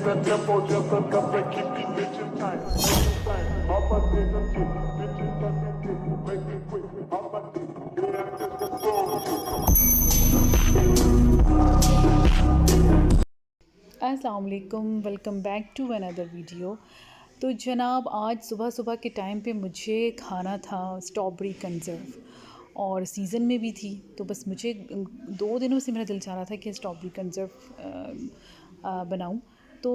that tempo just enough to keep these bitches tight. Up a dick, bitches suck and dick, make it quick. Up a dick, yeah, just a अस्सलाम वालेकुम, welcome back to another video. तो जनाब आज सुबह सुबह के time पे मुझे खाना था स्ट्रॉबेरी कंजर्व और सीज़न में भी थी। तो बस मुझे 2 दिनों से मेरा दिल चाह रहा था कि स्ट्रॉबेरी कंजर्व बनाऊं। तो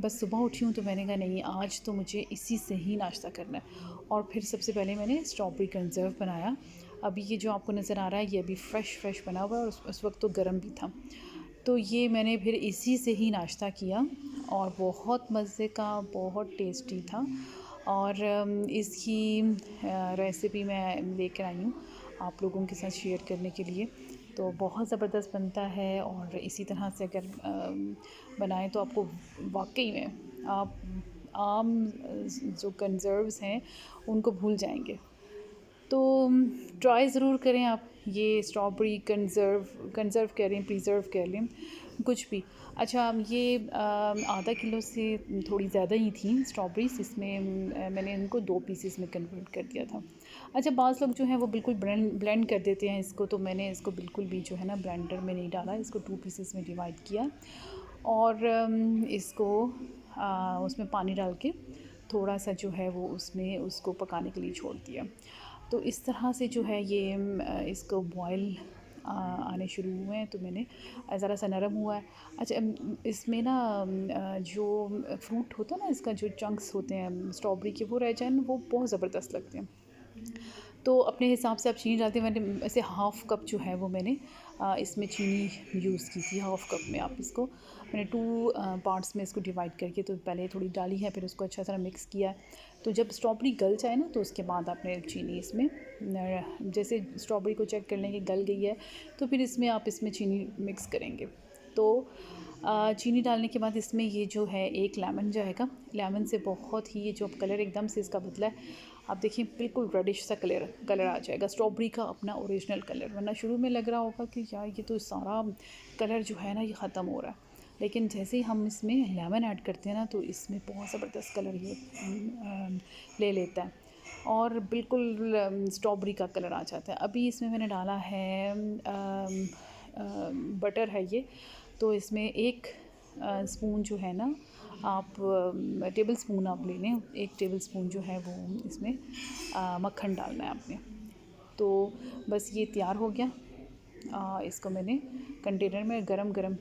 बस सुबह उठी हूँ तो मैंने कहा नहीं, आज तो मुझे इसी से ही नाश्ता करना है। और फिर सबसे पहले मैंने स्ट्रॉबेरी कंजर्व बनाया। अभी ये जो आपको नज़र आ रहा है ये अभी फ़्रेश बना हुआ है और उस वक्त तो गर्म भी था। तो ये मैंने फिर इसी से ही नाश्ता किया और बहुत मज़े का, बहुत टेस्टी था। और इसकी रेसिपी मैं लेकर आई हूँ आप लोगों के साथ शेयर करने के लिए। तो बहुत ज़बरदस्त बनता है और इसी तरह से अगर बनाएं तो आपको वाकई में आप आम जो कंजर्व्स हैं उनको भूल जाएंगे। तो ट्राई ज़रूर करें आप। ये स्ट्रॉबेरी कंजर्व कह लें, प्रिज़र्व कह लें, कुछ भी। अच्छा, ये आधा किलो से थोड़ी ज़्यादा ही थी स्ट्रॉबेरीज़। इसमें मैंने इनको 2 पीसेस में कन्वर्ट कर दिया था। अच्छा, बाज़ लोग जो हैं वो बिल्कुल ब्लेंड कर देते हैं इसको, तो मैंने इसको बिल्कुल भी जो है ना ब्लेंडर में नहीं डाला। इसको 2 पीसेस में डिवाइड किया और इसको उसमें पानी डाल के थोड़ा सा जो है वो उसमें उसको पकाने के लिए छोड़ दिया। तो इस तरह से जो है ये इसको बॉयल आने शुरू हुए हैं तो मैंने ज़रा सा नरम हुआ है। अच्छा, इसमें ना जो फ्रूट होता है ना, इसका जो चंक्स होते हैं स्ट्रॉबेरी के, वो रह जाए ना, वो बहुत ज़बरदस्त लगते हैं। तो अपने हिसाब से आप चीनी डालते हैं। मैंने ऐसे हाफ़ कप जो है वो मैंने इसमें चीनी यूज़ की थी। हाफ़ कप में आप इसको, मैंने 2 पार्ट्स में इसको डिवाइड करके तो पहले थोड़ी डाली है, फिर उसको अच्छा तरह मिक्स किया। तो जब स्ट्रॉबेरी गल जाए ना तो उसके बाद आपने चीनी इसमें जैसे स्ट्रॉबेरी को चेक कर लें कि गल गई है तो फिर इसमें चीनी मिक्स करेंगे। तो चीनी डालने के बाद इसमें ये जो है एक लेमन जाएगा। लेमन से बहुत ही ये जो कलर एकदम से इसका बदला है, आप देखिए बिल्कुल रेडिश सा कलर आ जाएगा, स्ट्रॉबेरी का अपना ओरिजिनल कलर। वरना शुरू में लग रहा होगा कि यार ये तो सारा कलर जो है ना ये ख़त्म हो रहा है, लेकिन जैसे ही हम इसमें लेमन ऐड करते हैं ना तो इसमें बहुत ज़बरदस्त कलर ये ले लेता है और बिल्कुल स्ट्रॉबेरी का कलर आ जाता है। अभी इसमें मैंने डाला है बटर है ये। तो इसमें 1 स्पून जो है ना, आप टेबल स्पून आप ले लें, 1 टेबल स्पून जो है वो इसमें मक्खन डालना है आपने। तो बस ये तैयार हो गया। इसको मैंने कंटेनर में गरम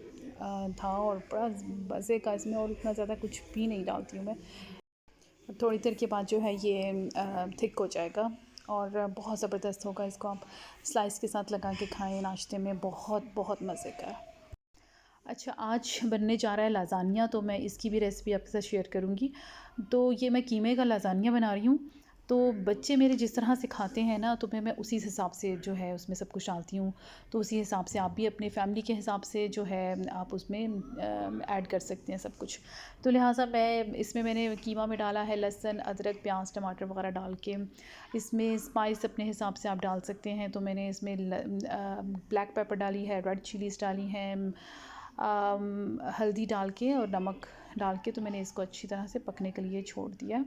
था और बड़ा मज़े का इसमें, और इतना ज़्यादा कुछ भी नहीं डालती हूँ मैं। थोड़ी देर के बाद जो है ये थिक हो जाएगा और बहुत ज़बरदस्त होगा। इसको आप स्लाइस के साथ लगा के खाएं नाश्ते में, बहुत मज़े का है। अच्छा, आज बनने जा रहा है लाज़ानिया, तो मैं इसकी भी रेसिपी आपके साथ शेयर करूँगी। तो ये मैं कीमे का लाज़ानिया बना रही हूँ। तो बच्चे मेरे जिस तरह से खाते हैं ना, तो मैं उसी हिसाब से जो है उसमें सब कुछ डालती हूँ। तो उसी हिसाब से आप भी अपने फैमिली के हिसाब से जो है आप उसमें ऐड कर सकते हैं सब कुछ। तो लिहाजा मैंने कीमा में डाला है लहसुन, अदरक, प्याज, टमाटर वगैरह डाल के। इसमें स्पाइस अपने हिसाब से आप डाल सकते हैं। तो मैंने इसमें ब्लैक पेपर डाली है, रेड चिलीज़ डाली हैं, हल्दी डाल के और नमक डाल के। तो मैंने इसको अच्छी तरह से पकने के लिए छोड़ दिया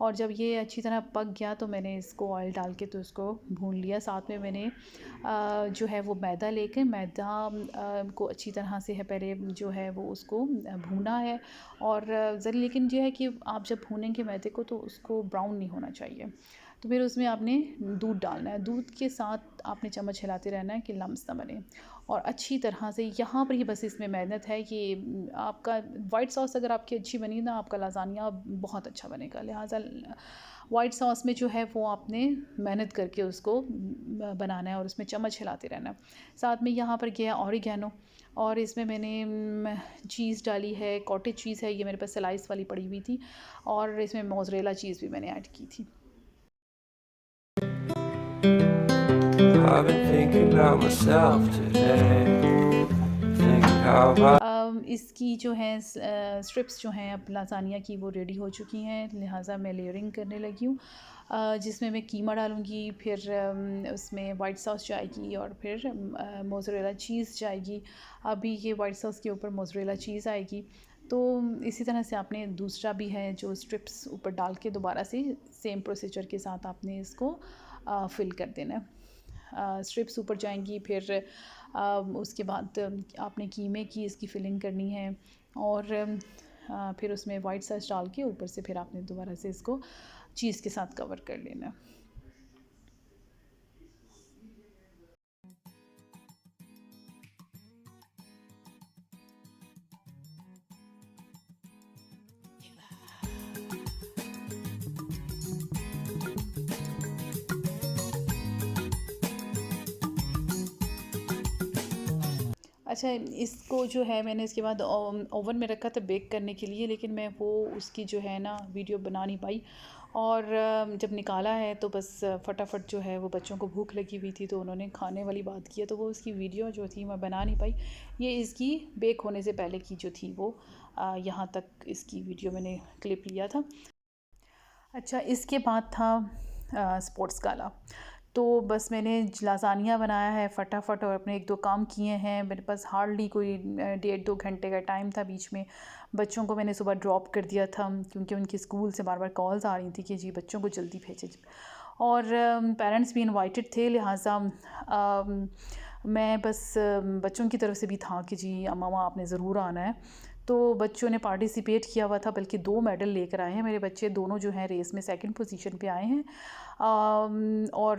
और जब ये अच्छी तरह पक गया तो मैंने इसको ऑयल डाल के तो इसको भून लिया। साथ में मैंने जो है वो मैदा को अच्छी तरह से है पहले जो है वो उसको भूना है। और ज़रा लेकिन ये है कि आप जब भूनेंगे मैदे को तो उसको ब्राउन नहीं होना चाहिए। तो फिर उसमें आपने दूध डालना है, दूध के साथ आपने चम्मच हिलाते रहना है कि लम्स ना बने। और अच्छी तरह से यहाँ पर ही बस इसमें मेहनत है कि आपका वाइट सॉस अगर आपकी अच्छी बनी ना, आपका लाज़ानिया बहुत अच्छा बनेगा। लिहाजा वाइट सॉस में जो है वो आपने मेहनत करके उसको बनाना है और उसमें चम्मच हिलाते रहना है। साथ में यहाँ पर गया ऑरिगेनो, और इसमें मैंने चीज़ डाली है, कॉटेज चीज़ है, ये मेरे पास स्लाइस वाली पड़ी हुई थी, और इसमें मोज़रेला चीज़ भी मैंने ऐड की थी। I've been thinking about myself today, thinking how इसकी जो है स्ट्रिप्स जो हैं अब लाज़ानिया की वो रेडी हो चुकी हैं। लिहाजा मैं लेयरिंग करने लगी हूँ, जिसमें मैं कीमा डालूँगी, फिर उसमें वाइट सॉस जाएगी और फिर मोज़रेला चीज़ जाएगी। अभी ये वाइट सॉस के ऊपर मोज़रेला चीज़ आएगी। तो इसी तरह से आपने दूसरा भी है जो स्ट्रिप्स ऊपर डाल के दोबारा से सेम प्रोसीजर के साथ आपने इसको फिल कर देना है। स्ट्रिप्स ऊपर जाएंगी, फिर उसके बाद आपने कीमे की इसकी फिलिंग करनी है और फिर उसमें वाइट सॉस डाल के ऊपर से फिर आपने दोबारा से इसको चीज़ के साथ कवर कर लेना है। अच्छा, इसको जो है मैंने इसके बाद ओवन में रखा था बेक करने के लिए, लेकिन मैं वो उसकी जो है ना वीडियो बना नहीं पाई। और जब निकाला है तो बस फटाफट जो है वो बच्चों को भूख लगी हुई थी तो उन्होंने खाने वाली बात की है, तो वो उसकी वीडियो जो थी मैं बना नहीं पाई। ये इसकी बेक होने से पहले की जो थी वो यहाँ तक इसकी वीडियो मैंने क्लिप लिया था। अच्छा, इसके बाद था स्पोर्ट्स गाला। तो बस मैंने लासानिया बनाया है फटाफट और अपने एक दो काम किए हैं। मेरे पास हार्डली कोई 1.5-2 घंटे का टाइम था बीच में। बच्चों को मैंने सुबह ड्रॉप कर दिया था क्योंकि उनके स्कूल से बार बार कॉल्स आ रही थी कि जी बच्चों को जल्दी भेजें, और पेरेंट्स भी इनवाइटेड थे, लिहाजा मैं बस बच्चों की तरफ से भी था कि जी मामा आपने ज़रूर आना है। तो बच्चों ने पार्टिसिपेट किया हुआ था, बल्कि 2 मेडल लेकर आए हैं मेरे बच्चे। दोनों जो हैं रेस में सेकंड पोजीशन पे आए हैं। और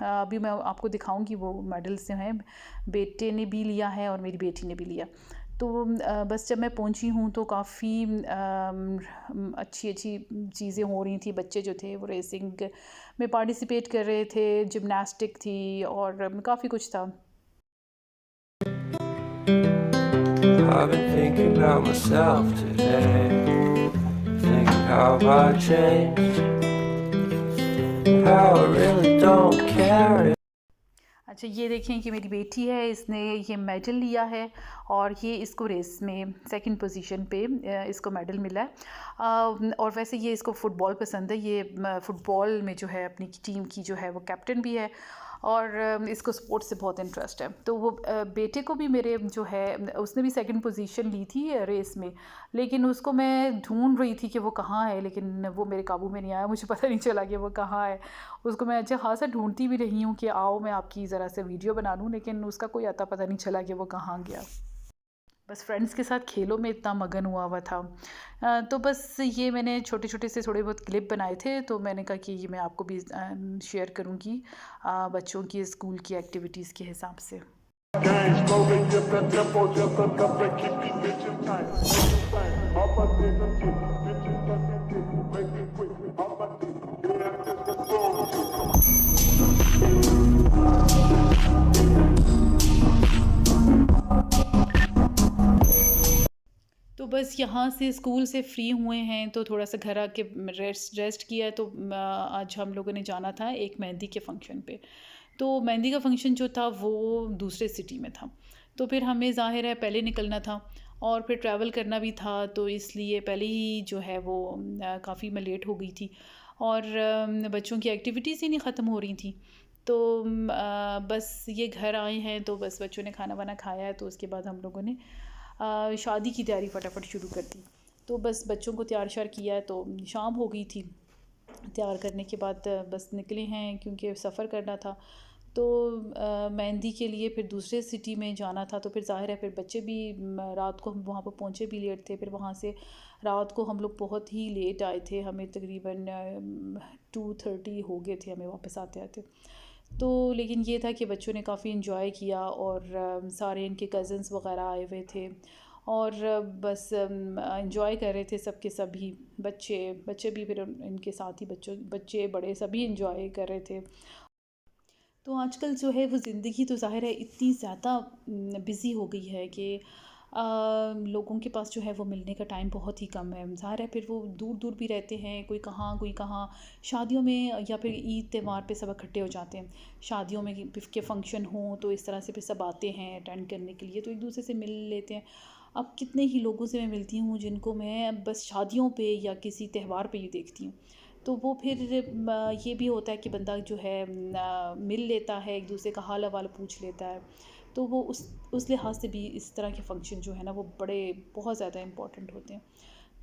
अभी मैं आपको दिखाऊंगी वो मेडल्स जो हैं, बेटे ने भी लिया है और मेरी बेटी ने भी लिया। तो बस जब मैं पहुंची हूँ तो काफ़ी अच्छी अच्छी चीज़ें हो रही थी। बच्चे जो थे वो रेसिंग में पार्टिसिपेट कर रहे थे, जिमनास्टिक थी और काफ़ी कुछ था। I've been thinking about myself today, thinking how I changed, how I really don't care. अच्छा, ये देखें कि मेरी बेटी है, इसने ये मेडल लिया है और ये इसको रेस में सेकंड पोजीशन पे इसको मेडल मिला है। और वैसे ये इसको फ़ुटबॉल पसंद है। ये फ़ुटबॉल में जो है अपनी टीम की जो है वो कैप्टन भी है और इसको स्पोर्ट्स से बहुत इंटरेस्ट है। तो वो बेटे को भी मेरे जो है उसने भी सेकंड पोजीशन ली थी रेस में, लेकिन उसको मैं ढूंढ रही थी कि वो कहाँ है, लेकिन वो मेरे काबू में नहीं आया। मुझे पता नहीं चला कि वो कहाँ है। उसको मैं अच्छा खासा ढूंढती भी रही हूँ कि आओ मैं आपकी ज़रा से वीडियो बना लूँ, लेकिन उसका कोई अता पता नहीं चला कि वो कहाँ गया। बस फ्रेंड्स के साथ खेलों में इतना मगन हुआ हुआ था। तो बस ये मैंने छोटे छोटे से थोड़े बहुत क्लिप बनाए थे, तो मैंने कहा कि ये मैं आपको भी शेयर करूँगी बच्चों की स्कूल की एक्टिविटीज़ के हिसाब से। Gang slowly get the tempo just enough to keep these bitches tight. Up a nigga get bitches sucking dick, make it quick. Up a dick, yeah, it's the flow. तो बस यहाँ से school से free हुए हैं तो थोड़ा सा घर आके रेस्ट किया है। तो आज हम लोगों ने जाना था एक मेहंदी के फंक्शन पे। तो मेहंदी का फंक्शन जो था वो दूसरे सिटी में था, तो फिर हमें ज़ाहिर है पहले निकलना था और फिर ट्रैवल करना भी था, तो इसलिए पहले ही जो है वो काफ़ी मैं लेट हो गई थी और बच्चों की एक्टिविटीज़ ही नहीं ख़त्म हो रही थी। तो बस ये घर आए हैं तो बस बच्चों ने खाना वाना खाया है, तो उसके बाद हम लोगों ने शादी की तैयारी फटाफट शुरू कर दी। तो बस बच्चों को तैयार श्यार किया है, तो शाम हो गई थी। तैयार करने के बाद बस निकले हैं क्योंकि सफ़र करना था। तो मेहंदी के लिए फिर दूसरे सिटी में जाना था, तो फिर ज़ाहिर है फिर बच्चे भी रात को हम वहाँ पर पहुँचे भी लेट थे। फिर वहाँ से रात को हम लोग बहुत ही लेट आए थे, हमें तकरीबन 2:30 हो गए थे हमें वापस आते आते। तो लेकिन ये था कि बच्चों ने काफ़ी इन्जॉय किया और सारे इनके कज़न्स वग़ैरह आए हुए थे और बस इन्जॉय कर रहे थे सबके सभी बच्चे भी, फिर इनके साथ ही बच्चे बड़े सभी इन्जॉय कर रहे थे। तो आजकल जो है वो ज़िंदगी तो ज़ाहिर है इतनी ज़्यादा बिज़ी हो गई है कि लोगों के पास जो है वो मिलने का टाइम बहुत ही कम है। ज़ाहिर है फिर वो दूर दूर भी रहते हैं, कोई कहाँ शादियों में या फिर ईद त्यौहार पे सब इकट्ठे हो जाते हैं। शादियों में के फंक्शन हों तो इस तरह से फिर सब आते हैं अटेंड करने के लिए, तो एक दूसरे से मिल लेते हैं। अब कितने ही लोगों से मैं मिलती हूँ जिनको मैं बस शादियों पे या किसी त्यौहार पे ही देखती हूँ। तो वो फिर ये भी होता है कि बंदा जो है मिल लेता है, एक दूसरे का हाल अहवाल पूछ लेता है। तो वो उस लिहाज से भी इस तरह के फ़ंक्शन जो है ना वो बहुत ज़्यादा इम्पॉर्टेंट होते हैं।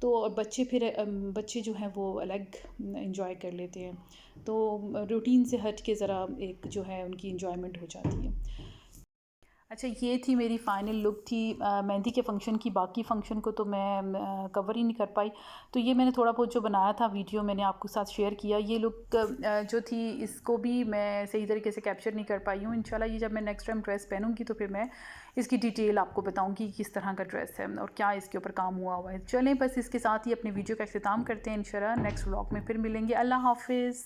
तो और बच्चे जो हैं वो अलग इंजॉय कर लेते हैं, तो रूटीन से हट के ज़रा एक जो है उनकी इंजॉयमेंट हो जाती है। अच्छा, ये थी मेरी फ़ाइनल लुक थी मेहंदी के फ़ंक्शन की। बाकी फ़ंक्शन को तो मैं कवर ही नहीं कर पाई, तो ये मैंने थोड़ा बहुत जो बनाया था वीडियो मैंने आपके साथ शेयर किया। ये लुक जो थी इसको भी मैं सही तरीके से कैप्चर नहीं कर पाई हूँ। इंशाल्लाह ये जब मैं नेक्स्ट टाइम ड्रेस पहनूँगी तो फिर मैं इसकी डिटेल आपको बताऊँगी किस तरह का ड्रेस है और क्या इसके ऊपर काम हुआ है। चलें, बस इसके साथ ही अपनी वीडियो का इख्तिताम करते हैं। इंशाल्लाह नेक्स्ट व्लॉग में फिर मिलेंगे। अल्लाह हाफ़िज़।